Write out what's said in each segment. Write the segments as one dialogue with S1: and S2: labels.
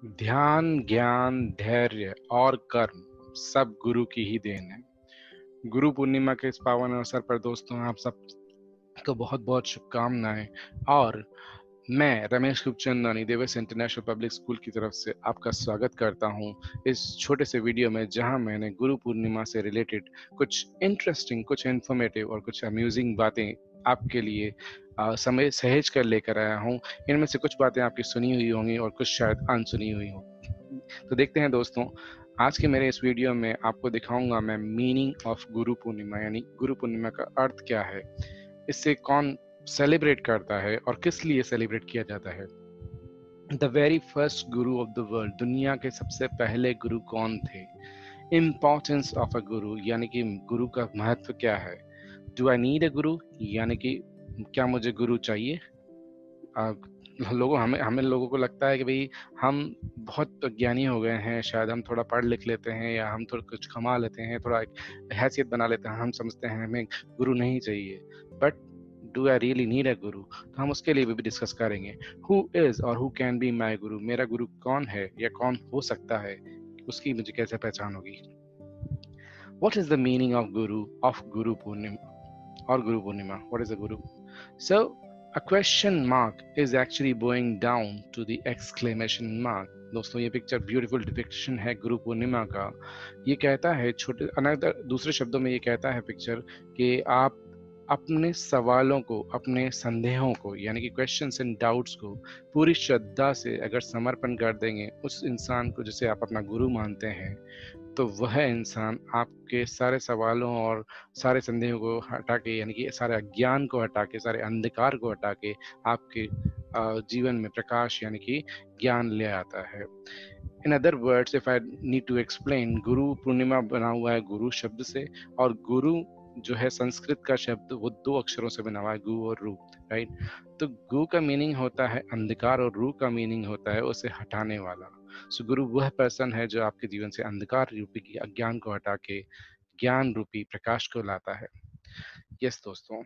S1: ध्यान, ज्ञान, धैर्य और कर्म सब गुरु की ही देन है। गुरु पूर्णिमा के इस पावन अवसर पर दोस्तों आप सबको बहुत बहुत शुभकामनाएं। और मैं Ramesh Khubchandani Devesh international public school की तरफ से आपका स्वागत करता हूं इस छोटे से वीडियो में, जहां मैंने गुरु पूर्णिमा से रिलेटेड कुछ इंटरेस्टिंग, कुछ इन्फॉर्मेटिव और कुछ अम्यूजिंग बातें आपके लिए समय सहेज कर लेकर आया हूं। इनमें से कुछ बातें आपकी सुनी हुई होंगी और कुछ शायद अनसुनी हुई हों। तो देखते हैं दोस्तों, आज के मेरे इस वीडियो में आपको दिखाऊंगा मैं मीनिंग ऑफ गुरु पूर्णिमा, यानी गुरु पूर्णिमा का अर्थ क्या है, इससे कौन सेलिब्रेट करता है और किस लिए सेलिब्रेट किया जाता है। The very first Guru of the world, दुनिया के सबसे पहले गुरु कौन थे। इम्पोर्टेंस ऑफ अ गुरु, यानी कि गुरु का महत्व क्या है। डू आई नीड अ गुरु, यानी कि क्या मुझे गुरु चाहिए। हमें हमें लोगों को लगता है कि भाई हम बहुत ज्ञानी हो गए हैं, शायद हम थोड़ा पढ़ लिख लेते हैं या हम थोड़ा कुछ कमा लेते हैं, थोड़ा एक हैसियत बना लेते हैं, हम समझते हैं हमें गुरु नहीं चाहिए। But do I really need a गुरु, तो हम उसके लिए भी डिस्कस करेंगे। हु इज और हु कैन बी माई गुरु, मेरा गुरु कौन है या कौन हो सकता है, उसकी मुझे कैसे पहचान होगी। What is the meaning of Guru Purnima or Guru Purnima? What is a Guru? So, a question mark is actually bowing down to the exclamation mark. दोस्तों ये पिक्चर ब्यूटीफुल डिपिक्शन है गुरु पूर्णिमा का। ये कहता है, छोटे अनदर दूसरे शब्दों में ये कहता है पिक्चर कि आप अपने सवालों को, अपने संदेहों को, यानी कि क्वेश्चंस एंड डाउट्स को पूरी श्रद्धा से अगर समर्पण कर देंगे उस इंसान को जिसे आप अपना गुरु मानते हैं, तो वह इंसान आपके सारे सवालों और सारे संदेहों को हटा के, यानी कि सारे अज्ञान को हटा के, सारे अंधकार को हटा के आपके जीवन में प्रकाश यानी कि ज्ञान ले आता है। In other words, if I need to explain, Guru Purnima बना हुआ है गुरु शब्द से, और गुरु जो है संस्कृत का शब्द, वो दो अक्षरों से बना हुआ है, गु और रू, राइट। तो गु का मीनिंग होता है अंधकार और रू का मीनिंग होता है उसे हटाने वाला। सो गुरु वह पर्सन है जो आपके जीवन से अंधकार रूपी की अज्ञान को हटा के ज्ञान रूपी प्रकाश को लाता है। यस दोस्तों,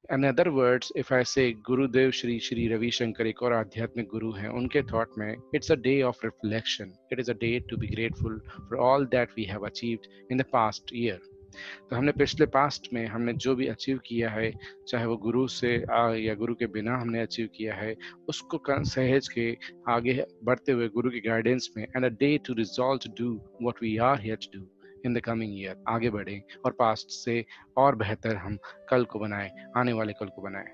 S1: इन अदर वर्ड्स, इफ आई से गुरुदेव श्री श्री रविशंकर एक और आध्यात्मिक गुरु हैं, उनके थॉट में it's a day of reflection, it is a day to be grateful for all that we have achieved in the past year. तो हमने पिछले पास्ट में हमने जो भी अचीव किया है, चाहे वो गुरु से या गुरु के बिना हमने अचीव किया है, उसको सहेज के आगे बढ़ते हुए गुरु की गाइडेंस में, and a day to resolve to do what we are here to do in the coming year, आगे बढ़ें और पास्ट से और बेहतर हम कल को बनाएं, आने वाले कल को बनाएं।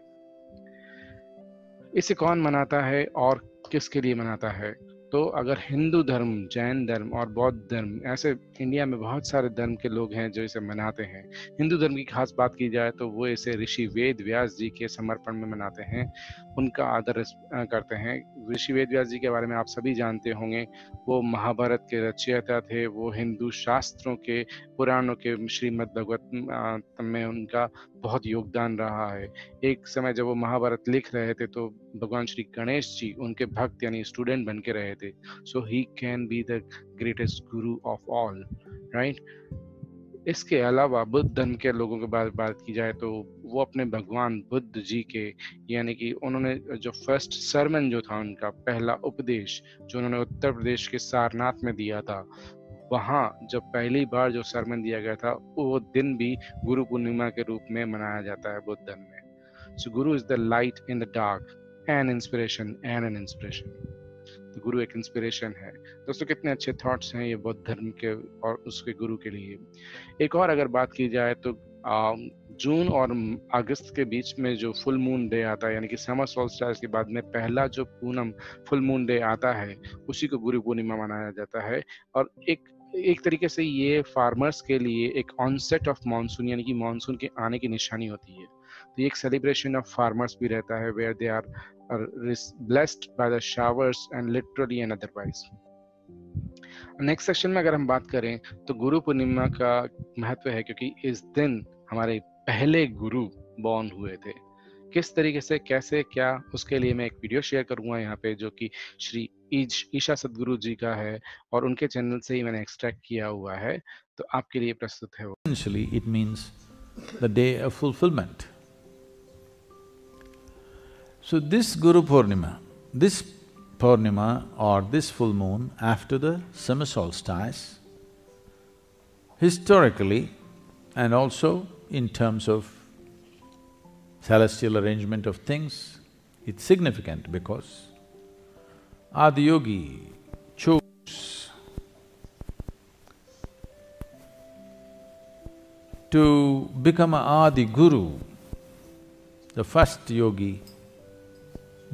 S1: इसे कौन मनाता है और किसके लिए मनाता है। तो अगर हिंदू धर्म, जैन धर्म और बौद्ध धर्म, ऐसे इंडिया में बहुत सारे धर्म के लोग हैं जो इसे मनाते हैं। हिंदू धर्म की खास बात की जाए तो वो इसे ऋषि वेद व्यास जी के समर्पण में मनाते हैं, उनका आदर करते हैं। ऋषि वेद व्यास जी के बारे में आप सभी जानते होंगे, वो महाभारत के रचयिता थे, वो हिंदू शास्त्रों के, पुराणों के, श्रीमद् भगवत में उनका बहुत योगदान रहा है। एक समय जब वो महाभारत लिख रहे थे तो भगवान श्री गणेश जी उनके भक्त यानी स्टूडेंट बन के रहे थे। So he can be the greatest guru of all, right. इसके अलावा बुद्ध धर्म के लोगों के बात की जाए तो वो अपने भगवान बुद्ध जी के, यानी कि उन्होंने जो फर्स्ट सरमन जो था, उनका पहला उपदेश जो उन्होंने उत्तर प्रदेश के सारनाथ में दिया था, वहाँ जब पहली बार जो सरमन दिया गया था, वो दिन भी गुरु पूर्णिमा के रूप में मनाया जाता है बुद्ध धर्म में। सो गुरु is the light in the dark, an inspiration and an inspiration. तो गुरु एक इंस्पिरेशन है। दोस्तों कितने अच्छे थॉट्स हैं ये बौद्ध धर्म के और उसके गुरु के लिए। एक और अगर बात की जाए तो जून और अगस्त के बीच में जो फुल मून डे आता है, यानी कि समर सोल्स्टिस के बाद में पहला जो पूनम फुल मून डे आता है, उसी को गुरु पूर्णिमा मनाया जाता है। और एक तरीके से ये फार्मर्स के लिए एक ऑनसेट ऑफ मॉनसून, यानी कि मॉनसून के आने की निशानी होती है। तो ये एक सेलिब्रेशन ऑफ फार्मर्स भी रहता है, where they are blessed by the showers and literally and otherwise. Next section में अगर हम बात करें तो गुरु पूर्णिमा का महत्व है क्योंकि इस दिन हमारे पहले गुरु बॉर्न हुए थे। किस तरीके से, कैसे, क्या, उसके लिए मैं एक वीडियो शेयर करूंगा यहाँ पे, जो कि श्री ईशा सदगुरु जी का है और उनके चैनल से ही मैंने एक्सट्रैक्ट किया हुआ है, तो आपके लिए प्रस्तुत है वो।
S2: Essentially, it means the day of fulfillment. So this Guru Purnima, this Purnima or this full moon after the summer solstice, historically and also in terms of celestial arrangement of things, it's significant because Adiyogi chose to become a Adi Guru. The first yogi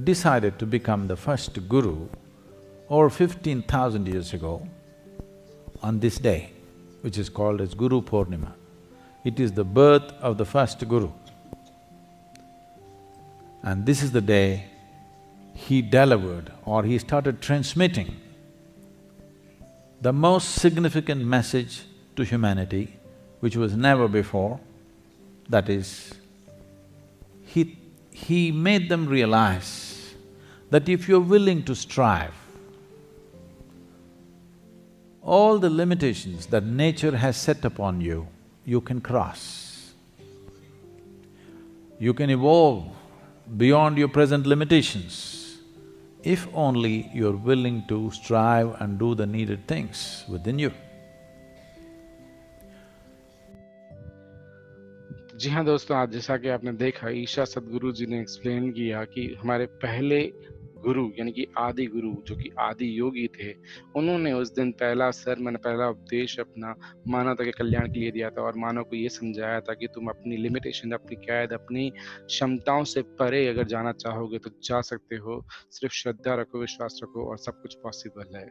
S2: decided to become the first guru over 15,000 years ago on this day, which is called as Guru Purnima. It is the birth of the first guru. And this is the day he delivered or he started transmitting the most significant message to humanity, which was never before. That is, he made them realize that if you're willing to strive, all the limitations that nature has set upon you, you can cross. You can evolve beyond your present limitations, if only you're willing to strive and do the needed things within you.
S1: जी हाँ दोस्तों, आज जैसा कि आपने देखा, ईशा सद्गुरु जी ने explain किया कि हमारे पहले गुरु यानी कि आदि गुरु जो कि आदि योगी थे, उन्होंने उस दिन पहला उपदेश अपना मानव के कल्याण के लिए दिया था और मानव को ये समझाया था कि तुम अपनी लिमिटेशन, अपनी कैद, अपनी क्षमताओं से परे अगर जाना चाहोगे तो जा सकते हो। सिर्फ श्रद्धा रखो, विश्वास रखो और सब कुछ पॉसिबल है।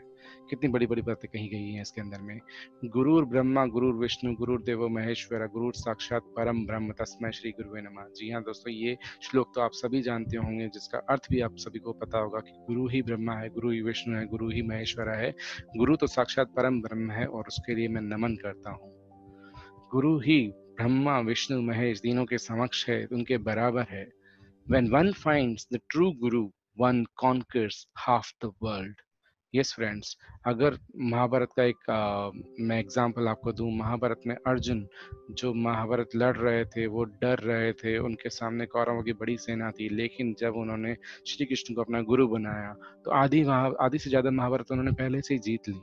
S1: कितनी बड़ी बड़ी बातें कही गई हैं इसके अंदर में। गुरुर ब्रह्मा गुरुर विष्णु गुरुर्देवो महेश्वरा गुरुर साक्षात परम ब्रह्म तस्मै श्री गुरुवे नमः। जी हाँ दोस्तों, ये श्लोक तो आप सभी जानते होंगे, जिसका अर्थ भी आप सभी को पता होगा कि गुरु ही ब्रह्मा है, गुरु ही विष्णु है, गुरु ही महेश्वरा है, गुरु तो साक्षात परम ब्रह्म है और उसके लिए मैं नमन करता हूँ। गुरु ही ब्रह्मा विष्णु महेश तीनों के समक्ष है, उनके बराबर है। When one finds the true guru, one conquers half the world. Yes friends, अगर महाभारत का एक मैं एग्जांपल आपको दूं, महाभारत में अर्जुन जो महाभारत लड़ रहे थे, वो डर रहे थे, उनके सामने कौरवों की बड़ी सेना थी, लेकिन जब उन्होंने श्री कृष्ण को अपना गुरु बनाया तो आधी से ज्यादा महाभारत उन्होंने पहले से ही जीत ली।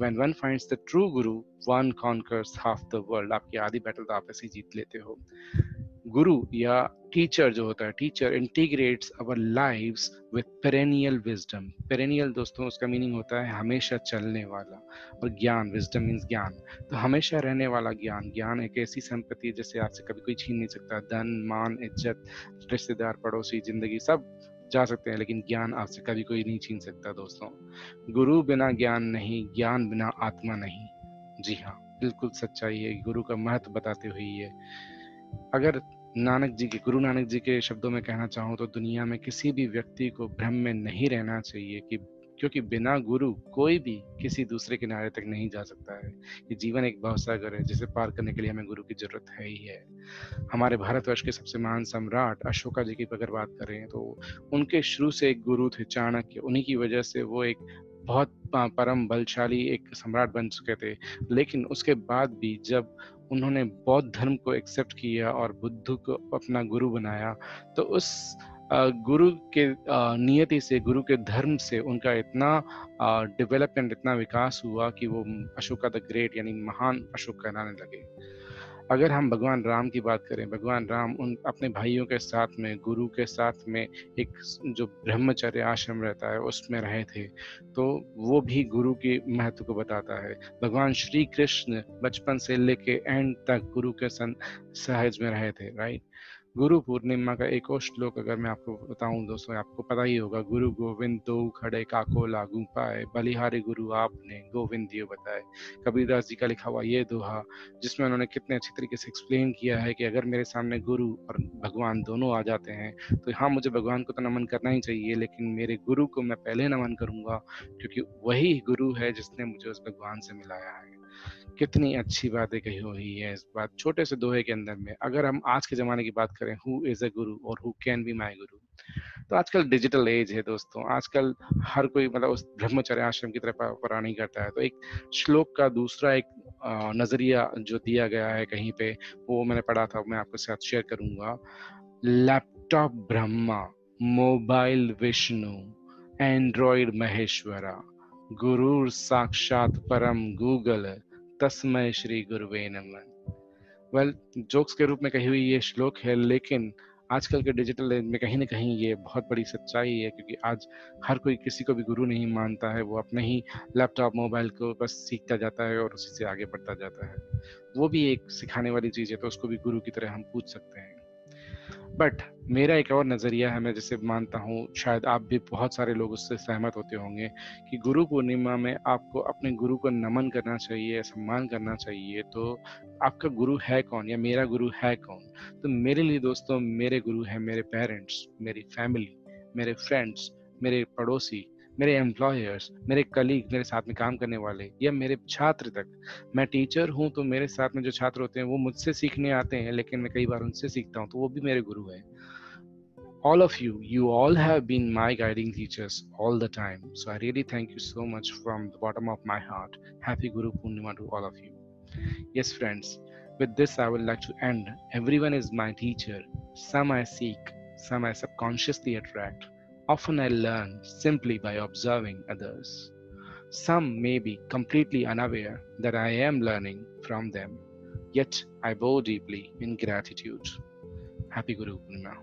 S1: When one finds the true guru, one conquers half the world. आपकी आधी बैटल तो आप ऐसे ही जीत लेते हो। गुरु या टीचर जो होता है, teacher integrates our lives with perennial wisdom. Perennial दोस्तों उसका मीनिंग होता है हमेशा चलने वाला, और ज्ञान, विजडम मीन्स ज्ञान, तो हमेशा रहने वाला ज्ञान। ज्ञान एक ऐसी संपत्ति जिसे आपसे कभी कोई छीन नहीं सकता। धन, मान, इज्जत, रिश्तेदार, पड़ोसी, जिंदगी सब जा सकते हैं, लेकिन ज्ञान आपसे कभी कोई नहीं छीन सकता दोस्तों। गुरु बिना ज्ञान नहीं, ज्ञान बिना आत्मा नहीं। जी हाँ, बिल्कुल सच्चाई है, गुरु का महत्व बताते हुए ये। अगर गुरु नानक जी के शब्दों में कहना चाहूँ तो दुनिया में किसी भी व्यक्ति को भ्रम में नहीं रहना चाहिए कि क्योंकि बिना गुरु कोई भी किसी दूसरे किनारे तक नहीं जा सकता है। ये जीवन एक भवसागर है जिसे पार करने के लिए हमें गुरु की जरूरत है ही है। हमारे भारतवर्ष के सबसे महान सम्राट अशोका जी की अगर बात करें तो उनके शुरू से एक गुरु थे चाणक्य। उन्हीं की वजह से वो एक बहुत परम बलशाली एक सम्राट बन चुके थे। लेकिन उसके बाद भी जब उन्होंने बौद्ध धर्म को एक्सेप्ट किया और बुद्ध को अपना गुरु बनाया, तो उस गुरु के नियति से, गुरु के धर्म से उनका इतना डेवलपमेंट, इतना विकास हुआ कि वो अशोका द ग्रेट यानी महान अशोक कहलाने लगे। अगर हम भगवान राम की बात करें, भगवान राम उन अपने भाइयों के साथ में, गुरु के साथ में एक जो ब्रह्मचर्य आश्रम रहता है उसमें रहे थे, तो वो भी गुरु के महत्व को बताता है। भगवान श्री कृष्ण बचपन से लेके एंड तक गुरु के सहज में रहे थे, राइट। गुरु पूर्णिमा का एक और श्लोक अगर मैं आपको बताऊं दोस्तों, आपको पता ही होगा, गुरु गोविंद दो खड़े काको लागू पाए, बलिहारी गुरु आपने गोविंद दियो बताए। कबीरदास जी का लिखा हुआ ये दोहा, जिसमें उन्होंने कितने अच्छी तरीके से एक्सप्लेन किया है कि अगर मेरे सामने गुरु और भगवान दोनों आ जाते हैं तो हाँ, मुझे भगवान को तो नमन करना ही चाहिए, लेकिन मेरे गुरु को मैं पहले नमन करूंगा, क्योंकि वही गुरु है जिसने मुझे उस भगवान से मिलाया है। कितनी अच्छी बातें कही हुई है इस बात छोटे से दोहे के अंदर में। अगर हम आज के जमाने की बात करें, हु इज अ गुरु और हु कैन बी माई गुरु, तो आजकल डिजिटल एज है दोस्तों, आजकल हर कोई मतलब उस ब्रह्मचर्य आश्रम की तरफ परा नहीं करता है। तो एक श्लोक का दूसरा एक नजरिया जो दिया गया है कहीं पे, वो मैंने पढ़ा था, मैं आपके साथ शेयर करूंगा। Laptop Brahma, mobile Vishnu, android Maheshwara, गुरुर साक्षात परम गूगल, तस्मै श्री गुरुवे नमः। वेल, जोक्स के रूप में कही हुई ये श्लोक है, लेकिन आजकल के डिजिटल एज में कहीं ना कहीं ये बहुत बड़ी सच्चाई है, क्योंकि आज हर कोई किसी को भी गुरु नहीं मानता है। वो अपने ही लैपटॉप मोबाइल को बस सीखता जाता है और उसी से आगे बढ़ता जाता है। वो भी एक सिखाने वाली चीज़ है, तो उसको भी गुरु की तरह हम पूछ सकते हैं। बट मेरा एक और नज़रिया है, मैं जैसे मानता हूँ, शायद आप भी बहुत सारे लोग उससे सहमत होते होंगे, कि गुरु पूर्णिमा में आपको अपने गुरु को नमन करना चाहिए, सम्मान करना चाहिए। तो आपका गुरु है कौन, या मेरा गुरु है कौन? तो मेरे लिए दोस्तों, मेरे गुरु हैं मेरे पेरेंट्स, मेरी फैमिली, मेरे फ्रेंड्स, मेरे पड़ोसी, मेरे एम्प्लॉयर्स, मेरे कलीग, मेरे साथ में काम करने वाले, या मेरे छात्र तक। मैं टीचर हूँ, तो मेरे साथ में जो छात्र होते हैं वो मुझसे सीखने आते हैं, लेकिन मैं कई बार उनसे सीखता हूँ, तो वो भी मेरे गुरु हैं। All of you, you all have been my guiding teachers all the time. So I really thank you so much from the bottom of my heart. Happy Guru Purnima to all of you. Yes, friends, with this I would like to end. Everyone is my teacher. Some I seek, some I subconsciously attract. Often I learn simply by observing others. Some may be completely unaware that I am learning from them, yet I bow deeply in gratitude. Happy Guru Purnima.